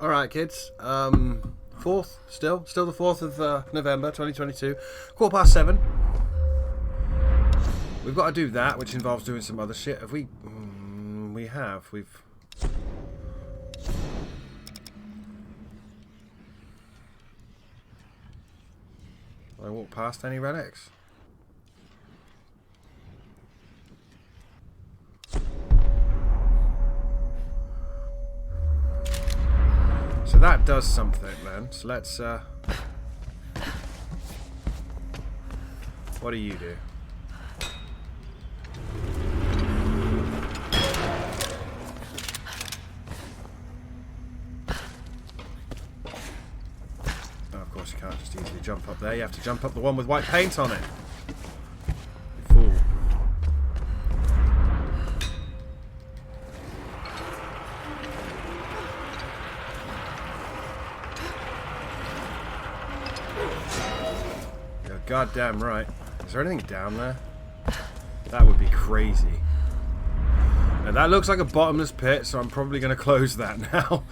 Alright, kids. 4th, still the 4th of November 2022. 7:15. We've got to do that, which involves doing some other shit. Have we? We have. We've... Will I walk past any relics? So that does something then. So let's what do you do? Oh, of course you can't just easily jump up there. You have to jump up the one with white paint on it. You fool. Goddamn right. Is there anything down there? That would be crazy. Now that looks like a bottomless pit, so I'm probably going to close that now.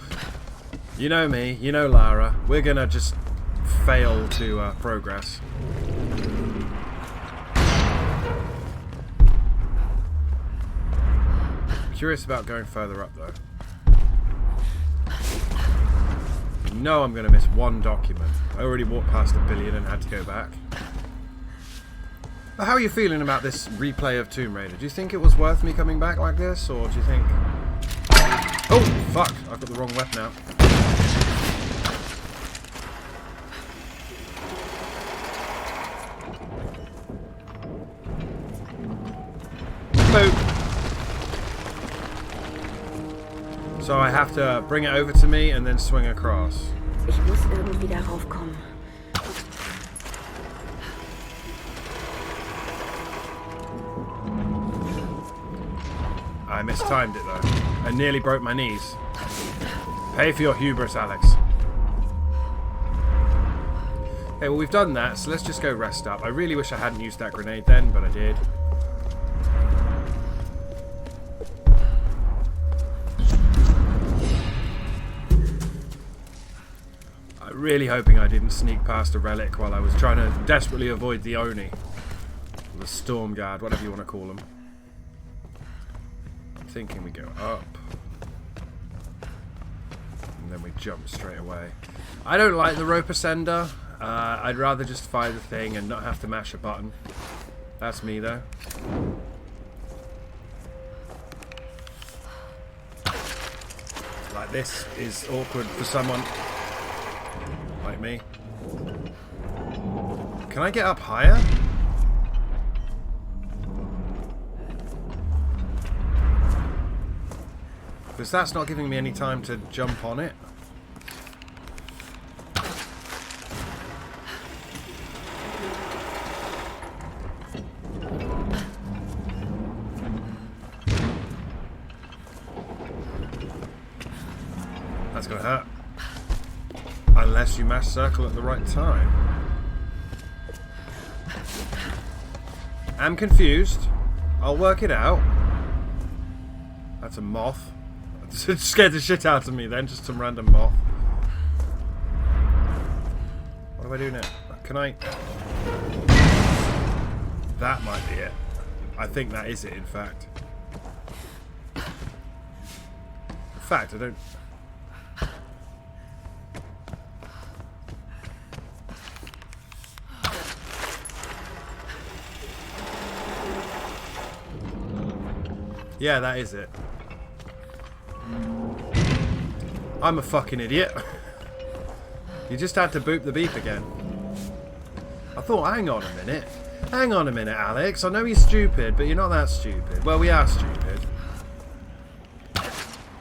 You know me, you know Lara. We're going to just fail to progress. Curious about going further up though. No, I'm going to miss one document. I already walked past 1 billion and had to go back. How are you feeling about this replay of Tomb Raider? Do you think it was worth me coming back like this, or do you think... Oh, fuck! I've got the wrong weapon out. Boop! So I have to bring it over to me and then swing across. Ich muss irgendwie darauf kommen. I mistimed it though. I nearly broke my knees. Pay for your hubris, Alex. Okay, well we've done that, so let's just go rest up. I really wish I hadn't used that grenade then, but I did. I'm really hoping I didn't sneak past a relic while I was trying to desperately avoid the Oni. Or the Storm Guard, whatever you want to call them. Thinking we go up and then we jump straight away. I don't like the rope ascender. I'd rather just fire the thing and not have to mash a button. That's me though. Like this is awkward for someone like me. Can I get up higher? Because that's not giving me any time to jump on it. That's gonna hurt. Unless you mash circle at the right time. I'm confused. I'll work it out. That's a moth. It scared the shit out of me then, just some random moth. What do I do now? Can I... That might be it. I think that is it, in fact. In fact, I don't... Yeah, that is it. I'm a fucking idiot. You just had to boop the beep again. I thought, hang on a minute. Hang on a minute, Alex. I know you're stupid, but you're not that stupid. Well, we are stupid.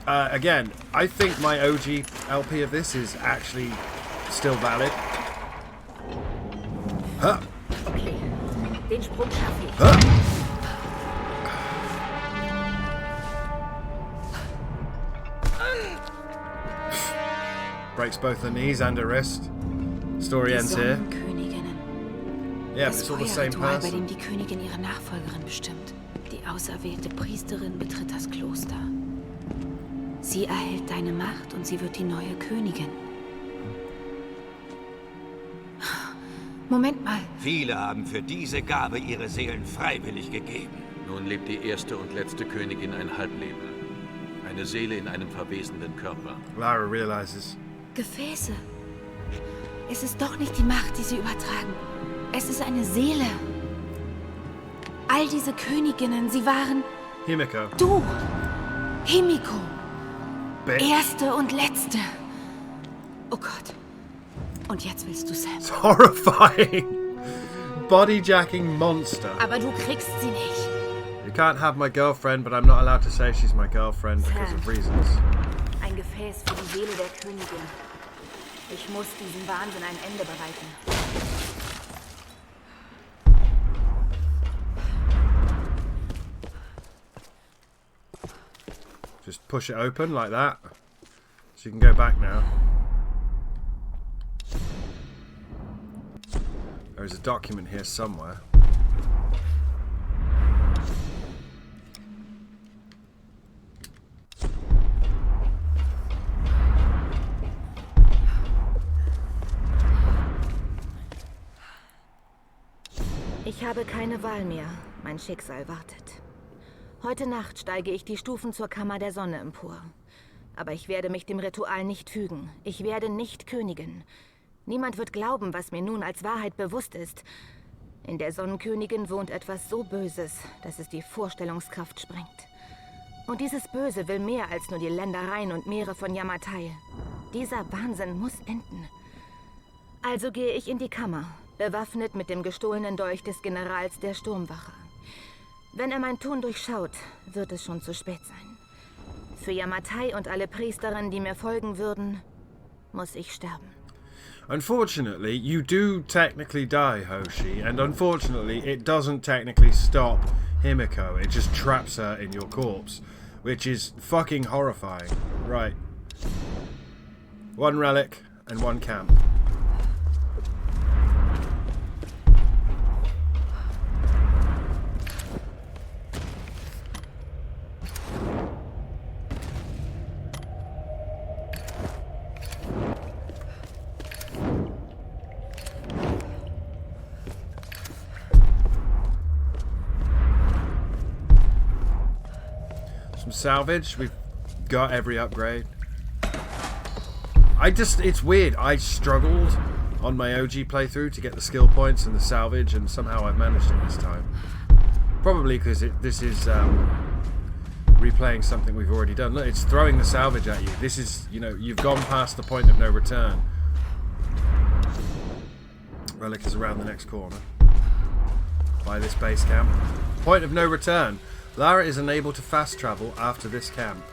Again, I think my OG LP of this is actually still valid. Huh. Okay, den Sprung schaffe ich. Huh. Breaks both the knees and a wrist. Story ends here. Yeah, but it's all the same Ritual, bei person. dem die Königin ihre Nachfolgerin bestimmt. Die auserwählte Priesterin betritt das Kloster. Sie erhält deine Macht und sie wird die neue Königin. Moment mal. Viele haben für diese Gabe ihre Seelen freiwillig gegeben. Nun lebt die erste und letzte Königin ein Halbleben. Eine Seele in einem verwesenden Körper. Lara realizes. Gefäße. Es ist doch nicht die Macht, die sie übertragen. Es ist eine Seele. All diese Königinnen, sie waren... Himiko. Du! Himiko! Bitch. Erste und letzte. Oh Gott. Und jetzt willst du Sam. It's horrifying. Bodyjacking monster. Aber du kriegst sie nicht. You can't have my girlfriend, but I'm not allowed to say she's my girlfriend because of reasons. Ein Gefäß für die Seele der Königin. Ich muss diesem Wahnsinn ein Ende bereiten. Just push it open like that. So you can go back now. There's a document here somewhere. Ich habe keine Wahl mehr. Mein Schicksal wartet. Heute Nacht steige ich die Stufen zur Kammer der Sonne empor. Aber ich werde mich dem Ritual nicht fügen. Ich werde nicht Königin. Niemand wird glauben, was mir nun als Wahrheit bewusst ist. In der Sonnenkönigin wohnt etwas so Böses, dass es die Vorstellungskraft sprengt. Und dieses Böse will mehr als nur die Ländereien und Meere von Yamatai. Dieser Wahnsinn muss enden. Also gehe ich in die Kammer, bewaffnet mit dem gestohlenen Dolch des Generals der Sturmwache. Wenn er mein Tun durchschaut, wird es schon zu spät sein. Für Yamatai und alle Priesterinnen, die mir folgen würden, muss ich sterben. Unfortunately, you do technically die, Hoshi, and unfortunately, it doesn't technically stop Himiko. It just traps her in your corpse, which is fucking horrifying. Right. One relic and one camp. Salvage, we've got every upgrade. It's weird, I struggled on my OG playthrough to get the skill points and the salvage, and somehow I've managed it this time. Probably because this is replaying something we've already done. Look, it's throwing the salvage at you. This is, you know, you've gone past the point of no return. Relic is around the next corner. By this base camp. Point of no return. Lara is unable to fast travel after this camp.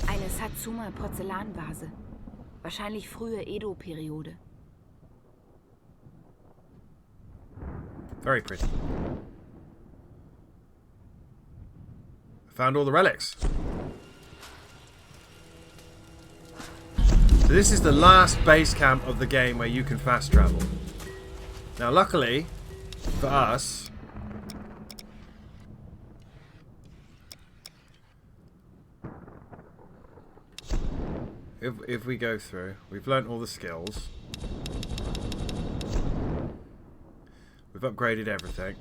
Eine Satsuma Porzellanvase. Wahrscheinlich frühe Edo-Periode. Very pretty. Found all the relics. So this is the last base camp of the game where you can fast travel. Now, luckily for us, if we go through, we've learnt all the skills. We've upgraded everything.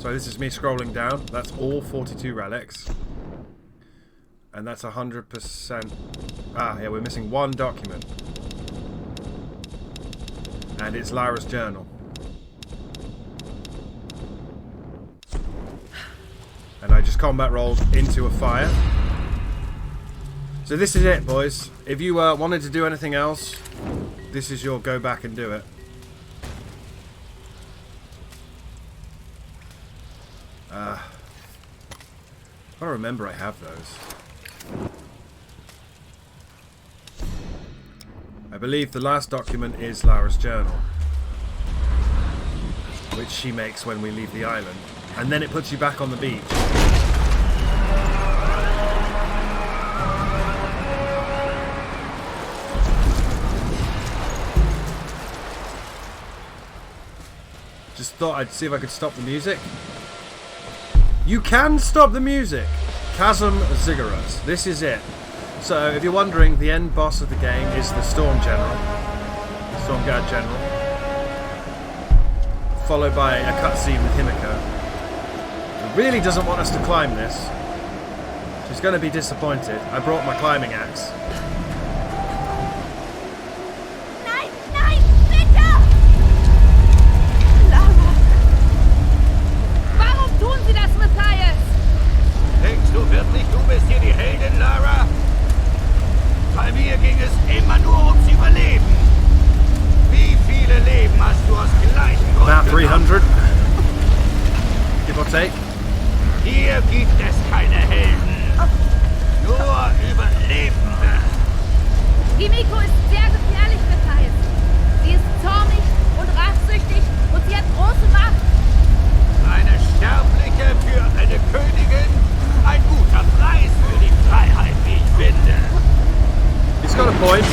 So this is me scrolling down. That's all 42 relics. And that's 100%. Ah, yeah, we're missing one document. And it's Lara's journal. And I just combat rolled into a fire. So this is it, boys. If you wanted to do anything else, this is your go back and do it. I remember I have those. I believe the last document is Lara's journal, which she makes when we leave the island, and then it puts you back on the beach. thought I'd see if I could stop the music. You can stop the music! Chasm Ziggurats. This is it. So, if you're wondering, the end boss of the game is the Storm General. Stormguard General. Followed by a cutscene with Himiko. He really doesn't want us to climb this. She's going to be disappointed. I brought my climbing axe. Nein, nein, bitte! Lara! Warum tun Sie das, Matthias? Denkst du wirklich, du bist hier die Heldin, Lara? Bei mir ging es immer nur ums Überleben. Wie viele Leben hast du aus gleichen Gründen About 300. genommen? Give or take. Hier gibt es keine Helden. Nur Überlebende. Himiko ist sehr gefährlich, Matthias. Sie ist zornig und rachsüchtig und sie hat große Macht. Eine Sterbliche für eine Königin. Ein guter Preis für die Freiheit, wie ich finde. He's got a point.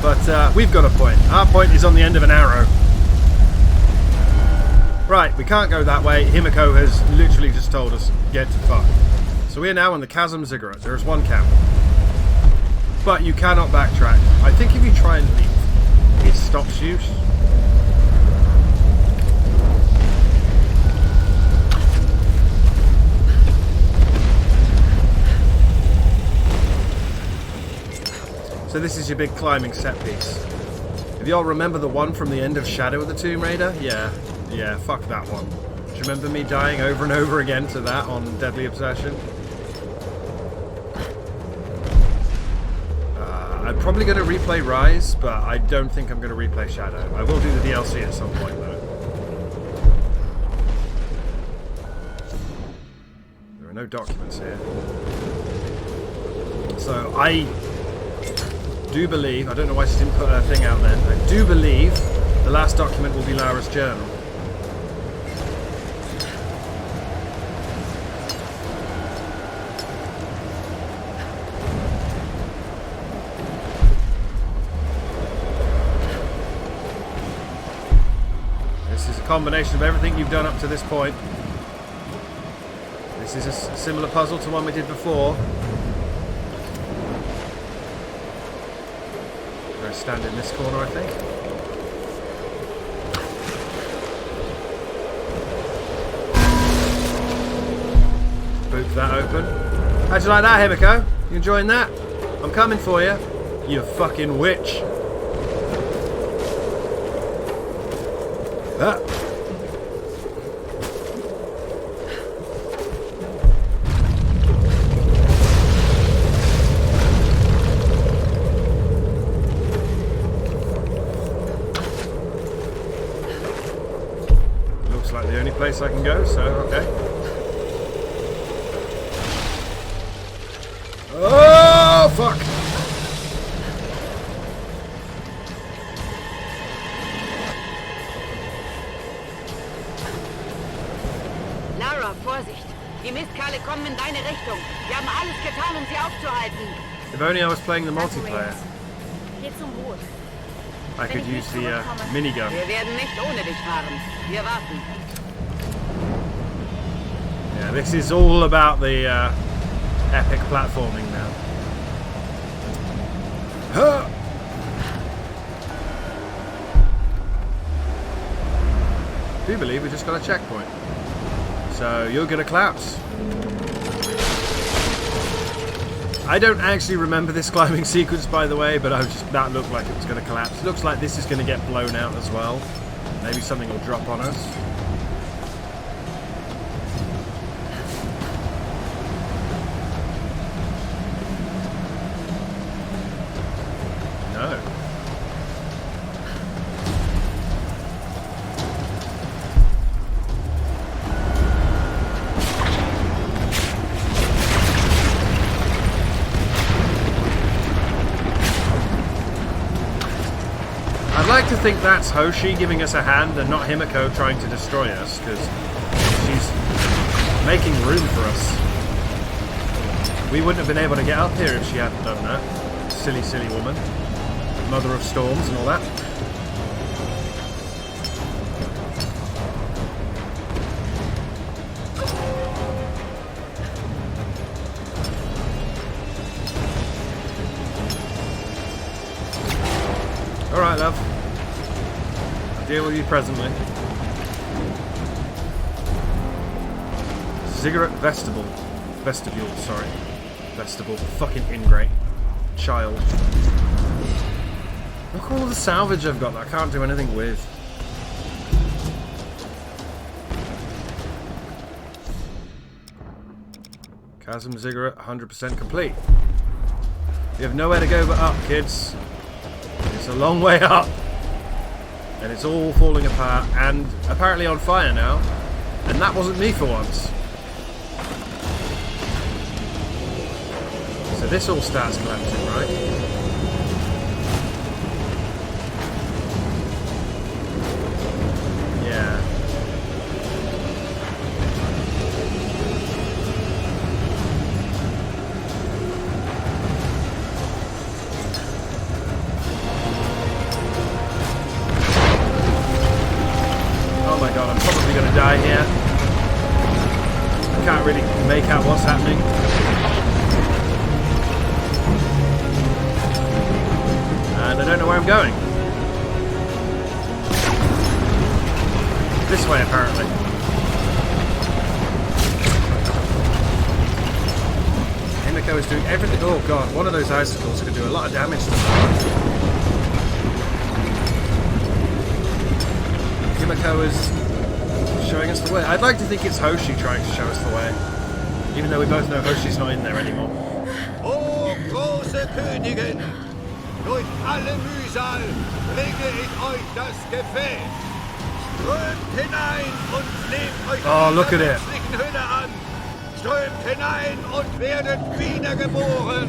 But we've got a point. Our point is on the end of an arrow. Right, we can't go that way. Himiko has literally just told us, get to fuck. So we're now on the Chasm Ziggurat. There is one camp. But you cannot backtrack. I think if you try and leave, it stops you. So this is your big climbing set piece. If y'all remember the one from the end of Shadow of the Tomb Raider? Yeah, fuck that one. Do you remember me dying over and over again to that on Deadly Obsession? I'm probably going to replay Rise, but I don't think I'm going to replay Shadow. I will do the DLC at some point though. There are no documents here. So I do believe, I don't know why she didn't put her thing out then, I do believe the last document will be Lara's journal. This is a combination of everything you've done up to this point. This is a similar puzzle to one we did before. Stand in this corner, I think. Boop that open. How'd you like that, Himiko? You enjoying that? I'm coming for you. You fucking witch. Ah. Like the only place I can go, so okay. Oh fuck! Lara, Vorsicht! Die Mistkerle kommen in deine Richtung. Wir haben alles getan, um sie aufzuhalten. If only I was playing the multiplayer, Geh zum Boot. I could use the minigun. Wir werden nicht ohne dich fahren. Wir warten. Yeah, this is all about the epic platforming now. Huh. I do believe we just got a checkpoint. So you're gonna collapse. I don't actually remember this climbing sequence, by the way, but that looked like it was going to collapse. Looks like this is going to get blown out as well. Maybe something will drop on us. No. I'd like to think that's Hoshi giving us a hand and not Himiko trying to destroy us, because she's making room for us. We wouldn't have been able to get up here if she hadn't done that. silly, silly woman. Mother of storms and all that. Alright, love. I'll deal with you presently. Cigarette vestibule. Vestibule, sorry. Vestibule. Fucking ingrate. Child. Look at all the salvage I've got that I can't do anything with. Chasm Ziggurat 100% complete. You have nowhere to go but up, kids. It's a long way up. And it's all falling apart and apparently on fire now. And that wasn't me for once. So this all starts collapsing, right? Yeah. Oh my god, I'm probably going to die here. I can't really make out what's happening. And I don't know where I'm going. This way, apparently. Himiko is doing everything. Oh god, one of those icicles could do a lot of damage to me. Himiko is showing us the way. I'd like to think it's Hoshi trying to show us the way. Even though we both know Hoshi's not in there anymore. O große Königin! Durch alle Mühsal bringe ich euch das Gefäß. Strömt hinein und nehmt euch in dieser menschlichen Hülle an. Strömt hinein und werdet wiedergeboren.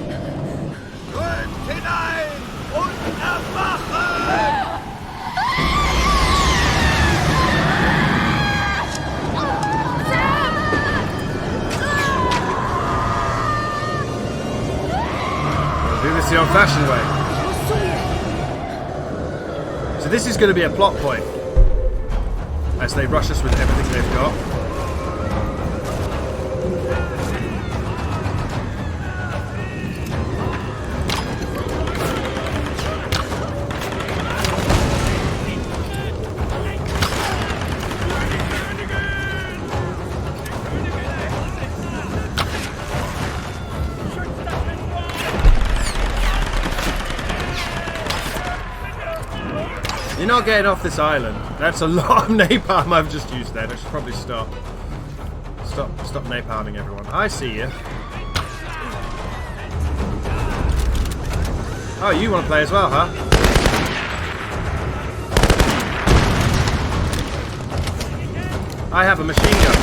Strömt hinein und erwachen! Do this the old-fashioned way. So this is going to be a plot point as they rush us with everything they've got. You're not getting off this island. That's a lot of napalm I've just used there. I should probably stop. Stop napalming everyone. I see you. Oh, you want to play as well, huh? I have a machine gun.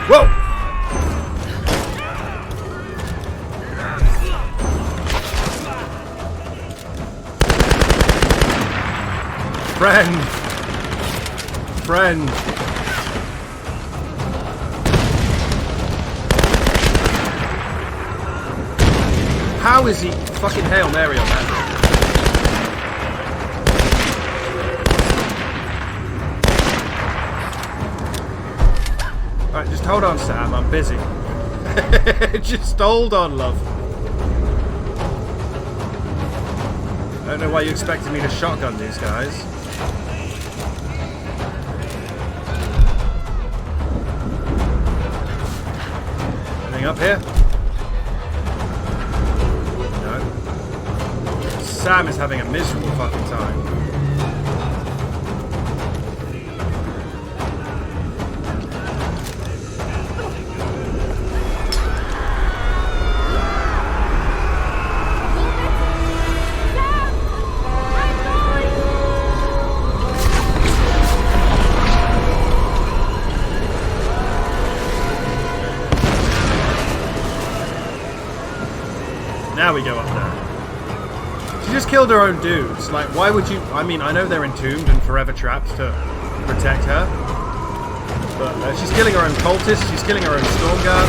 Whoa! Friend. How is he fucking Hail Mary on that? Alright, just hold on, Sam. I'm busy. Just hold on, love. I don't know why you expected me to shotgun these guys. Up here? No. Sam is having a miserable fucking time. Now we go up there. She just killed her own dudes. Like, why would you... I mean, I know they're entombed and forever trapped to protect her. But she's killing her own cultists. She's killing her own storm guard.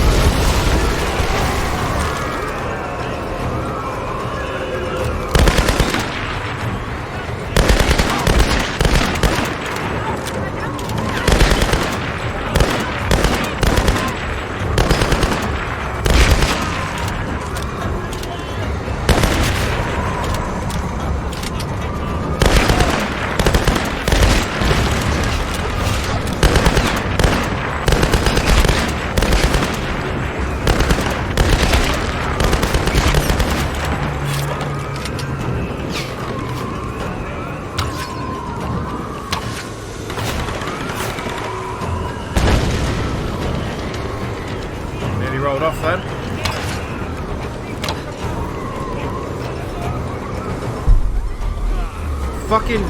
fucking...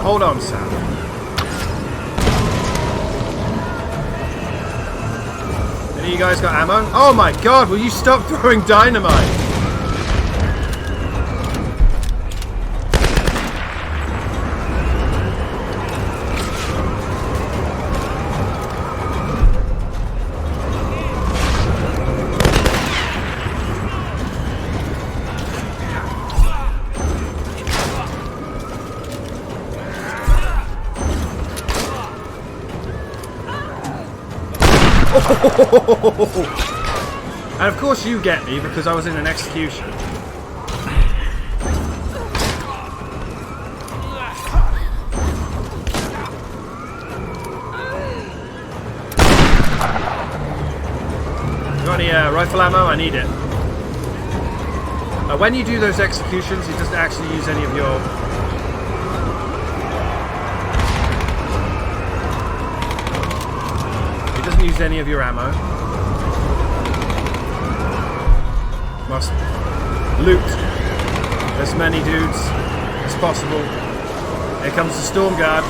Hold on, Sam. Any of you guys got ammo? Oh my god, will you stop throwing dynamite? And of course you get me because I was in an execution. Got any rifle ammo? I need it. When you do those executions, it doesn't actually use any of your... use any of your ammo. Must loot as many dudes as possible. Here comes the Storm Guard.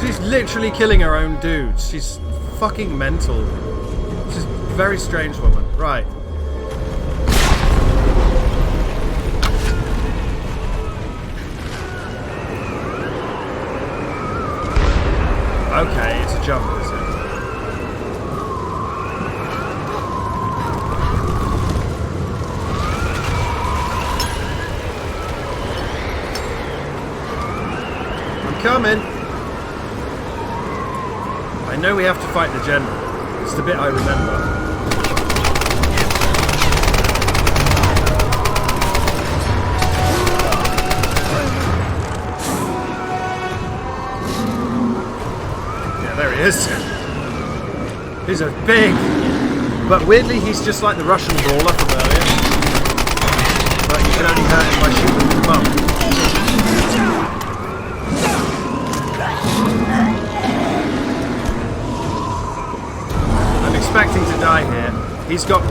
She's literally killing her own dudes. She's fucking mental. She's a very strange woman. Right. Okay, it's a jump, is it? I'm coming. I know we have to fight the general. It's the bit I remember. He's a big, but weirdly he's just like the Russian brawler from earlier. But you can only hurt him by shooting with the bum. I'm expecting to die here. He's got...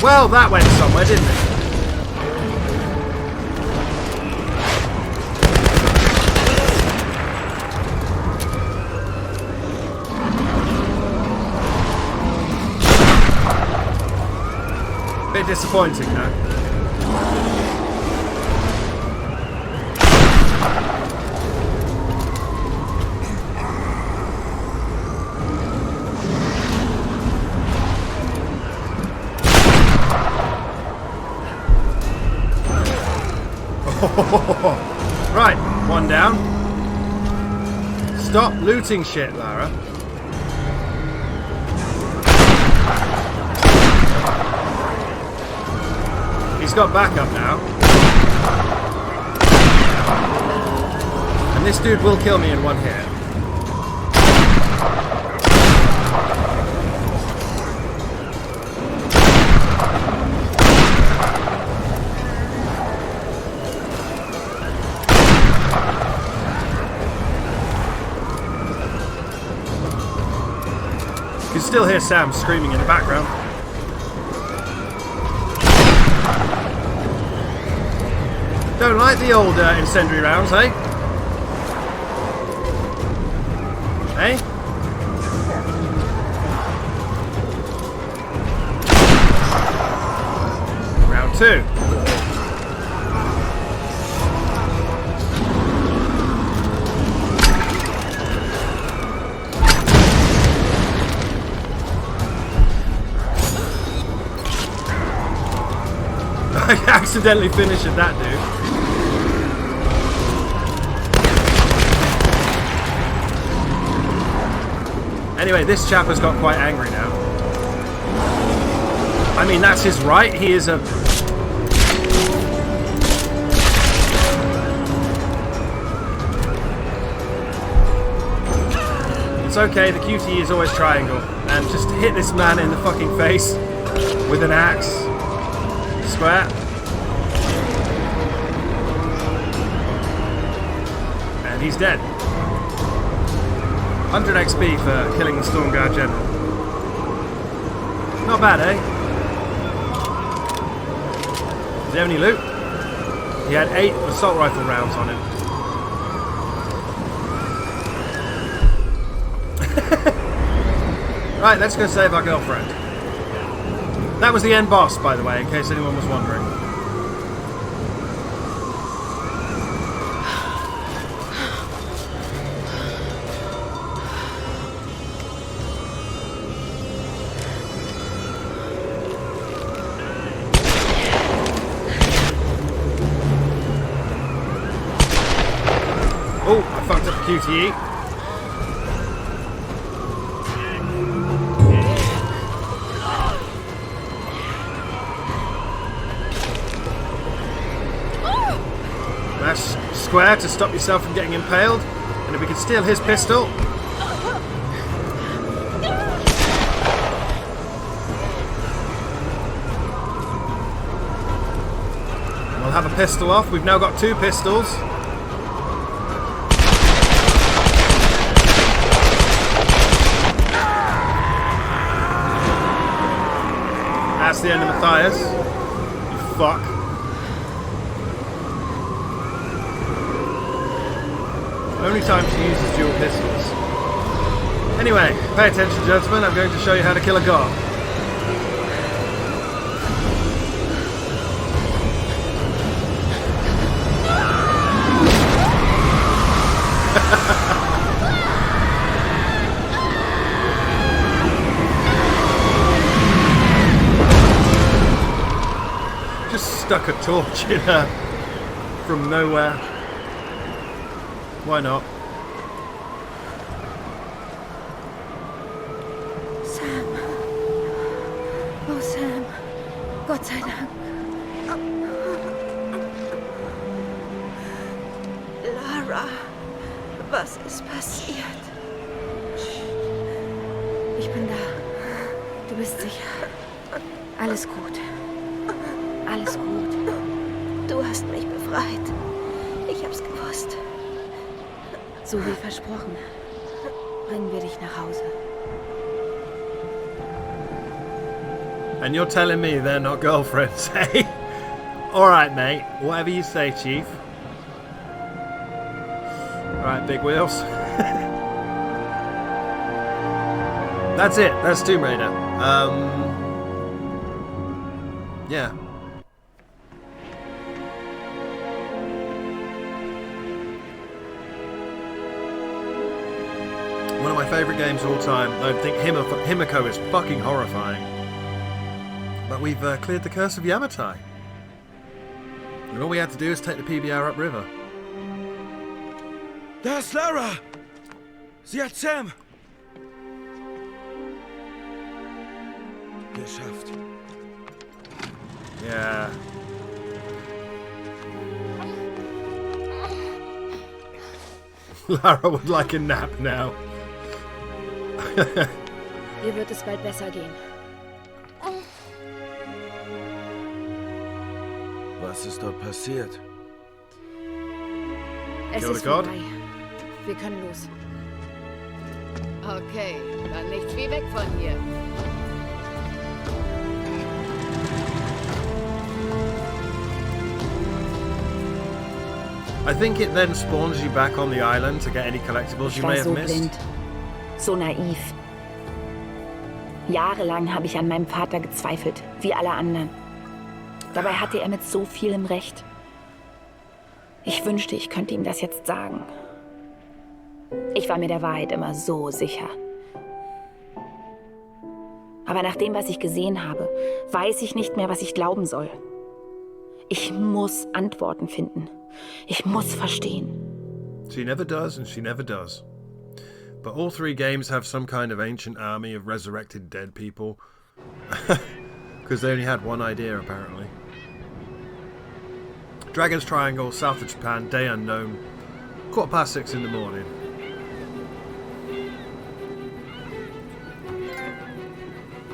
Well, that went somewhere, didn't it? Bit disappointing, though. Right, one down. Stop looting shit, Lara. He's got backup now. And this dude will kill me in one hit. You can still hear Sam screaming in the background. Don't like the old incendiary rounds, eh? Eh? Round two. I accidentally finished that dude. Anyway, this chap has got quite angry now. I mean, that's his right. He is a... It's okay, the QTE is always triangle. And just hit this man in the fucking face with an axe. Square. He's dead. 100 XP for killing the Stormguard General. Not bad, eh? Does he have any loot? He had 8 assault rifle rounds on him. Right, let's go save our girlfriend. That was the end boss, by the way, in case anyone was wondering. Oh, I fucked up the QTE. Mash square to stop yourself from getting impaled. And if we can steal his pistol. We'll have a pistol off. We've now got 2 pistols. That's the end of Matthias. You fuck. Only time she uses dual pistols. Anyway, pay attention, gentlemen. I'm going to show you how to kill a god. Just stuck a torch in her from nowhere. Why not? Sam. Oh, Sam. Gott sei Dank. Lara, was ist passiert? Ich bin da. Du bist sicher. Alles gut. Alles gut. Du hast mich befreit. Ich hab's gewusst. So wie versprochen. Bringen wir dich nach Hause. And you're telling me they're not girlfriends, eh? Alright, mate. Whatever you say, Chief. Alright, big wheels. That's it. That's Tomb Raider. Yeah. One of my favourite games of all time. I think Himiko is fucking horrifying. But we've cleared the curse of Yamatai. And all we had to do is take the PBR upriver. Da ist Lara! Sie hat Sam! Geschafft. Yeah. Lara would like a nap now. Ihr wird es bald besser gehen. Was ist dort passiert? Es Kill ist the god? vorbei. Wir können los. Okay, dann nichts wie weg von hier. I think it then spawns you back on the island to get any collectibles Ich you war may have so missed. blind, so naiv. Jahrelang habe ich an meinem Vater gezweifelt, wie alle anderen. Dabei hatte er mit so vielem recht. Ich wünschte, ich könnte ihm das jetzt sagen. Ich war mir der Wahrheit immer so sicher. Aber nach dem, was ich gesehen habe, weiß ich nicht mehr, was ich glauben soll. Ich muss Antworten finden. Ich muss verstehen. She never does, and she never does. But all 3 games have some kind of ancient army of resurrected dead people. Because they only had one idea, apparently. Dragon's Triangle, south of Japan, day unknown. 6:15 in the morning.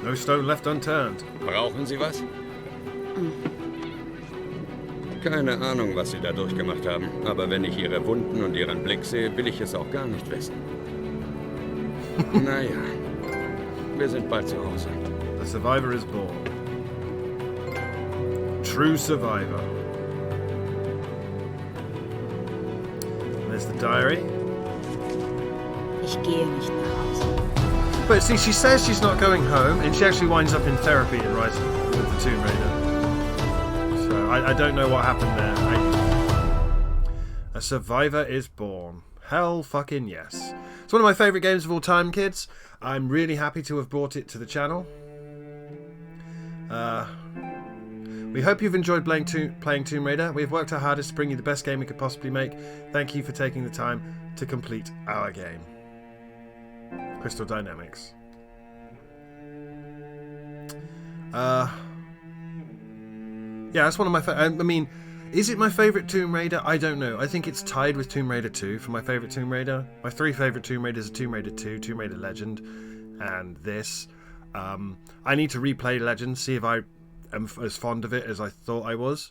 No stone left unturned. Brauchen Sie was? Keine Ahnung, was Sie da durchgemacht haben. Aber wenn ich Ihre Wunden und Ihren Blick sehe, will ich es auch gar nicht wissen. Naja, wir sind bald zu Hause. The survivor is born. True survivor. There's the diary. Ich gehe nicht nach Hause. But see, she says she's not going home, and she actually winds up in therapy in Rise of the Tomb Raider. So I don't know what happened there. A survivor is born. Hell fucking yes. It's one of my favourite games of all time, kids. I'm really happy to have brought it to the channel. We hope you've enjoyed playing Tomb Raider. We've worked our hardest to bring you the best game we could possibly make. Thank you for taking the time to complete our game. Crystal Dynamics. Yeah, that's one of my I mean, is it my favourite Tomb Raider? I don't know. I think it's tied with Tomb Raider 2 for my favourite Tomb Raider. My 3 favourite Tomb Raiders are Tomb Raider 2, Tomb Raider Legend, and this. I need to replay Legend, see if I am as fond of it as I thought I was.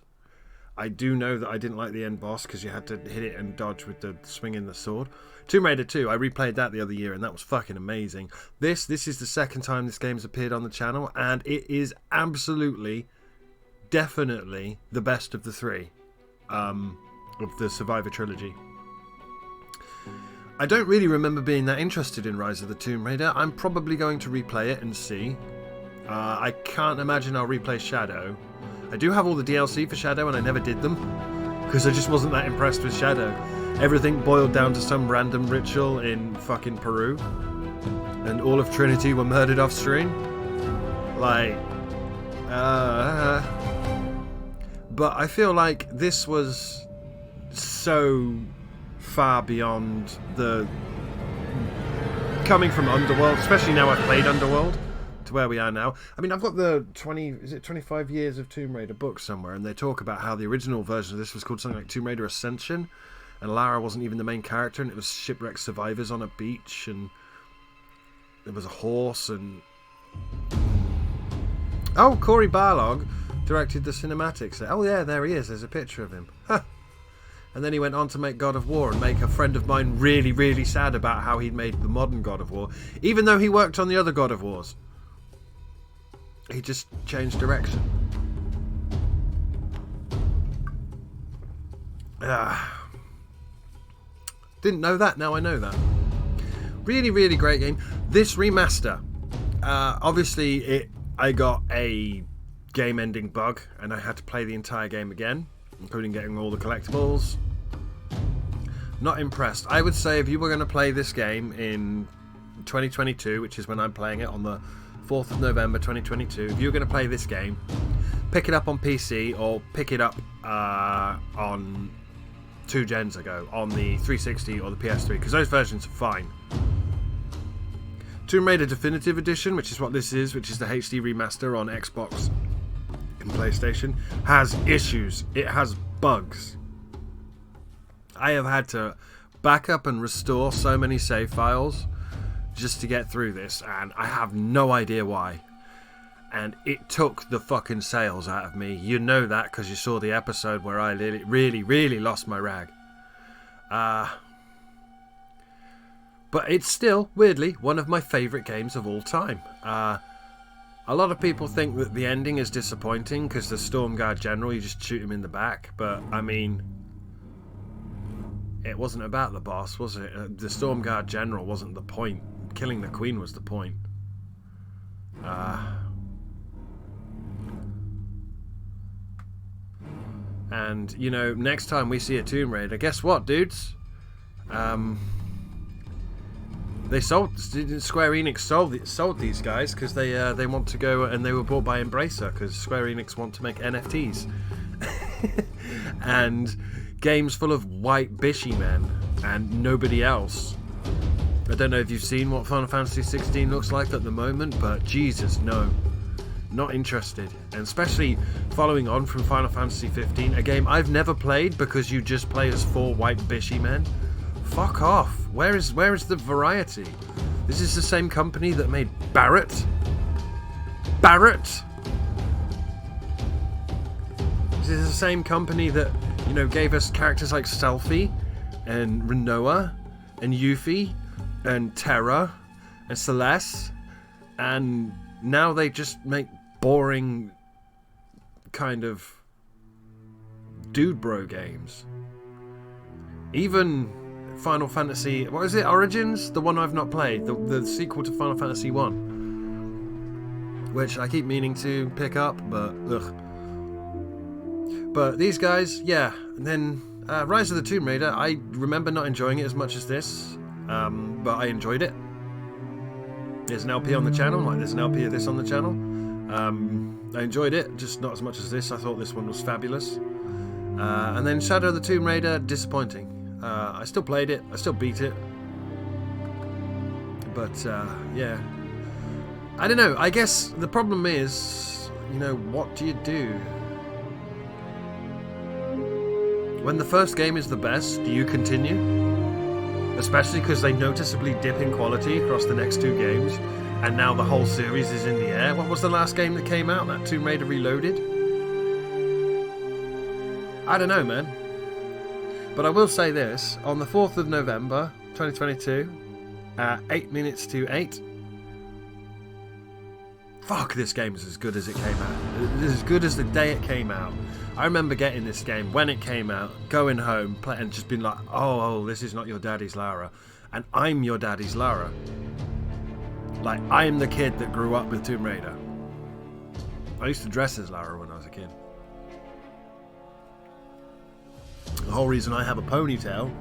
I do know that I didn't like the end boss because you had to hit it and dodge with the swinging the sword. Tomb Raider 2, I replayed that the other year and that was fucking amazing. This is the second time this game's appeared on the channel and it is absolutely, definitely the best of the 3 of the Survivor trilogy. I don't really remember being that interested in Rise of the Tomb Raider. I'm probably going to replay it and see. I can't imagine I'll replay Shadow. I do have all the DLC for Shadow and I never did them because I just wasn't that impressed with Shadow. Everything boiled down to some random ritual in fucking Peru and all of Trinity were murdered off screen. Like, but I feel like this was so far beyond the coming from Underworld, especially now I've played Underworld, to where we are now. I mean, I've got the 25 years of Tomb Raider book somewhere, and they talk about how the original version of this was called something like Tomb Raider Ascension, and Lara wasn't even the main character, and it was shipwrecked survivors on a beach, and there was a horse, and oh, Cory Barlog directed the cinematics. Oh yeah, there he is. There's a picture of him. Huh. And then he went on to make God of War and make a friend of mine really, really sad about how he'd made the modern God of War, even though he worked on the other God of Wars. He just changed direction. Didn't know that, now I know that. Really, really great game. This remaster, obviously I got a game-ending bug and I had to play the entire game again, including getting all the collectibles. Not impressed. I would say if you were going to play this game in 2022, which is when I'm playing it on the 4th of November 2022, if you were going to play this game, pick it up on PC or pick it up on 2 gens ago, on the 360 or the PS3, because those versions are fine. Tomb Raider Definitive Edition, which is what this is, which is the HD remaster on Xbox and PlayStation, has issues. It has bugs. I have had to back up and restore so many save files just to get through this, and I have no idea why. And it took the fucking sales out of me. You know that because you saw the episode where I really, really lost my rag. But it's still, weirdly, one of my favourite games of all time. A lot of people think that the ending is disappointing because the Stormguard General, you just shoot him in the back. But, I mean, it wasn't about the boss, was it? The Stormguard General wasn't the point. Killing the Queen was the point. And, you know, next time we see a Tomb Raider, guess what, dudes? Square Enix sold these guys because they want to go, and they were bought by Embracer because Square Enix want to make NFTs and games full of white bishy men and nobody else. I don't know if you've seen what Final Fantasy 16 looks like at the moment, but Jesus, no. Not interested. And especially following on from Final Fantasy 15, a game I've never played because you just play as 4 white bishy men. Fuck off. Where is the variety? This is the same company that made Barrett? Barrett? This This is the same company that, you know, gave us characters like Selphie and Rinoa and Yuffie and Terra and Celeste, and now they just make boring kind of dude bro games. Even Final Fantasy, what is it, Origins? The one I've not played, the sequel to Final Fantasy 1, which I keep meaning to pick up, but ugh. But these guys, yeah. And then Rise of the Tomb Raider, I remember not enjoying it as much as this, but I enjoyed it. There's an LP on the channel, like there's an LP of this on the channel. I enjoyed it, just not as much as this. I thought this one was fabulous. And then Shadow of the Tomb Raider, disappointing. I still played it, I still beat it. But, yeah. I don't know, I guess the problem is, you know, what do you do? When the first game is the best, do you continue? Especially because they noticeably dip in quality across the next two games, and now the whole series is in the air. What was the last game that came out? That Tomb Raider Reloaded? I don't know, man. But I will say this, on the 4th of November 2022, at 8 minutes to 8, fuck, this game is as good as it came out. It's as good as the day it came out. I remember getting this game when it came out, going home, and just being like, oh, this is not your daddy's Lara. And I'm your daddy's Lara. Like, I'm the kid that grew up with Tomb Raider. I used to dress as Lara when I was a kid. The whole reason I have a ponytail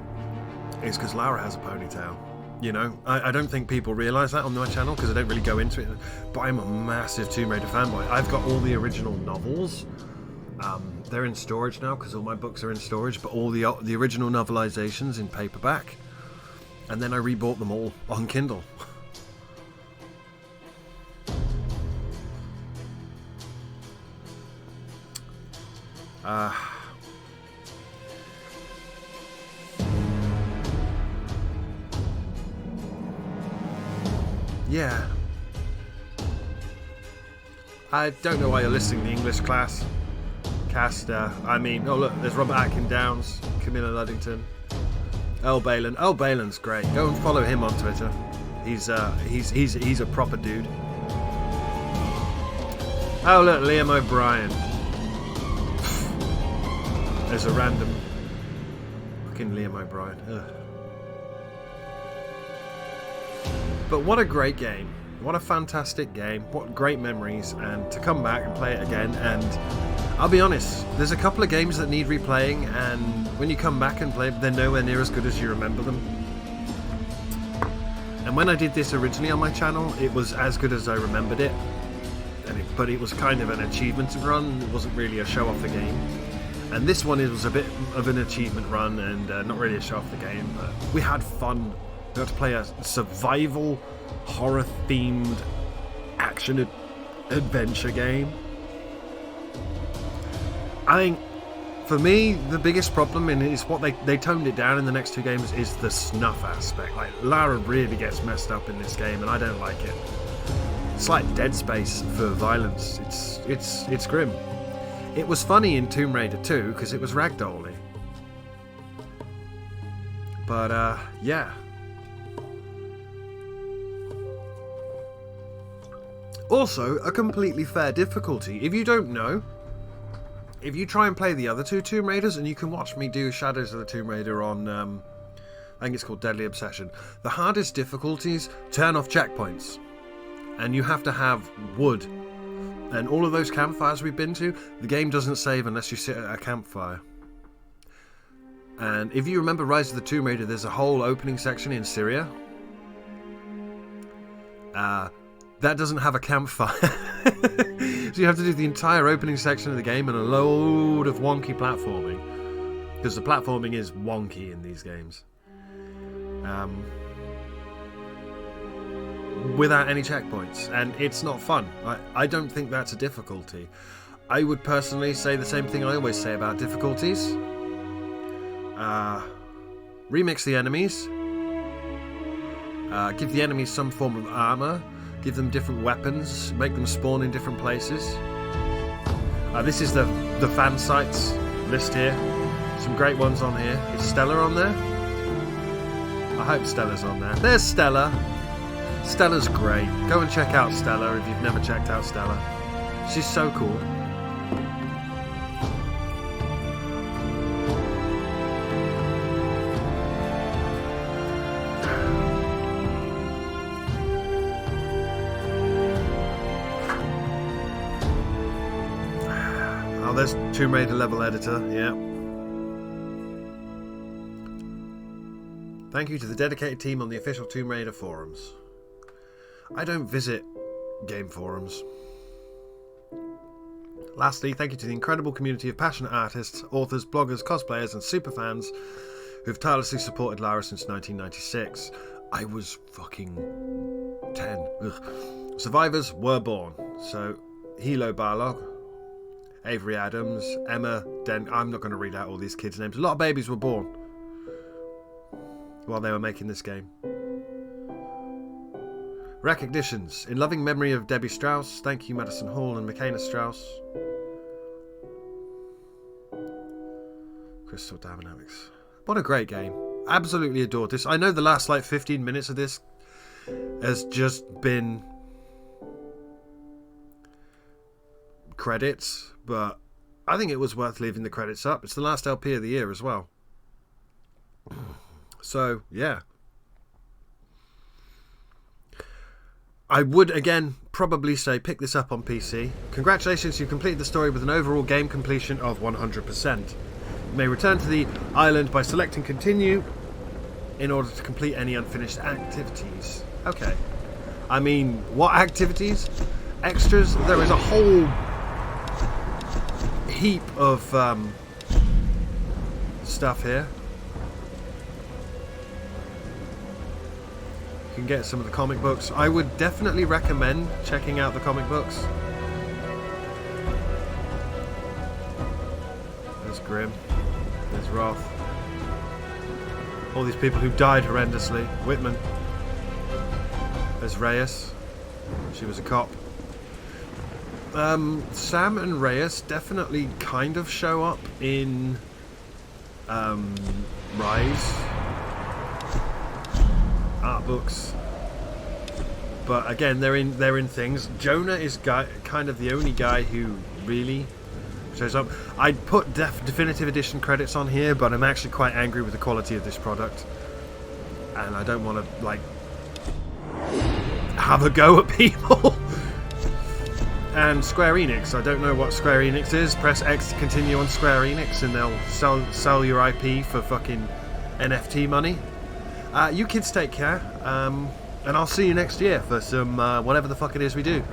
is because Lara has a ponytail. You know, I don't think people realise that on my channel because I don't really go into it. But I'm a massive Tomb Raider fanboy. I've got all the original novels. They're in storage now because all my books are in storage, but all the original novelizations in paperback. And then I rebought them all on Kindle. Yeah. I don't know why you're listening to English cast. I mean, oh look, there's Robert Atkin Downs, Camilla Luddington, Earl Balin. Earl Balin's great. Go and follow him on Twitter. He's a proper dude. Oh look, Liam O'Brien. There's a random fucking Liam O'Brien. Ugh. But what a great game. What a fantastic game. What great memories. And to come back and play it again. And I'll be honest, there's a couple of games that need replaying. And when you come back and play, they're nowhere near as good as you remember them. And when I did this originally on my channel, it was as good as I remembered it. But it was kind of an achievement run. It wasn't really a show off the game. And this one, it was a bit of an achievement run and not really a show off the game. But we had fun. We got to play a survival, horror-themed action adventure game. I think, for me, the biggest problem in it is what they toned it down in the next two games is the snuff aspect. Like, Lara really gets messed up in this game, and I don't like it. It's like Dead Space for violence. It's grim. It was funny in Tomb Raider 2 because it was ragdolly. But, yeah. Also, a completely fair difficulty. If you don't know, if you try and play the other two Tomb Raiders, and you can watch me do Shadows of the Tomb Raider on, I think it's called Deadly Obsession, the hardest difficulties turn off checkpoints. And you have to have wood. And all of those campfires we've been to, the game doesn't save unless you sit at a campfire. And if you remember Rise of the Tomb Raider, there's a whole opening section in Syria. That doesn't have a campfire. So you have to do the entire opening section of the game and a load of wonky platforming. Because the platforming is wonky in these games. Without any checkpoints. And it's not fun. I don't think that's a difficulty. I would personally say the same thing I always say about difficulties. Remix the enemies. Give the enemies some form of armor. Give them different weapons, make them spawn in different places. This is the the fan sites list here. Some great ones on here. Is Stella on there? I hope Stella's on there. There's Stella. Stella's great. Go and check out Stella if you've never checked out Stella. She's so cool. Oh, there's Tomb Raider level editor, yeah. Thank you to the dedicated team on the official Tomb Raider forums. I don't visit game forums. Lastly, thank you to the incredible community of passionate artists, authors, bloggers, cosplayers and superfans who've tirelessly supported Lara since 1996. I was fucking 10. Ugh. Survivors were born. So, Hilo Barlog, Avery Adams, Emma Den... I'm not going to read out all these kids' names. A lot of babies were born while they were making this game. Recognitions. In loving memory of Debbie Strauss. Thank you, Madison Hall and Michaela Strauss. Crystal Dynamics. What a great game. Absolutely adored this. I know the last like 15 minutes of this has just been credits, but I think it was worth leaving the credits up. It's the last LP of the year as well. So, yeah. I would, again, probably say pick this up on PC. Congratulations, you've completed the story with an overall game completion of 100%. You may return to the island by selecting continue in order to complete any unfinished activities. Okay. I mean, what activities? Extras? There is a whole heap of stuff here. You can get some of the comic books. I would definitely recommend checking out the comic books. There's Grimm. There's Roth. All these people who died horrendously. Whitman. There's Reyes. She was a cop. Sam and Reyes definitely kind of show up in Rise art books, but again they're in things. Jonah is kind of the only guy who really shows up. I'd put definitive edition credits on here, but I'm actually quite angry with the quality of this product, and I don't want to like have a go at people. And Square Enix, I don't know what Square Enix is. Press X to continue on Square Enix and they'll sell your IP for fucking NFT money. You kids take care, and I'll see you next year for some whatever the fuck it is we do.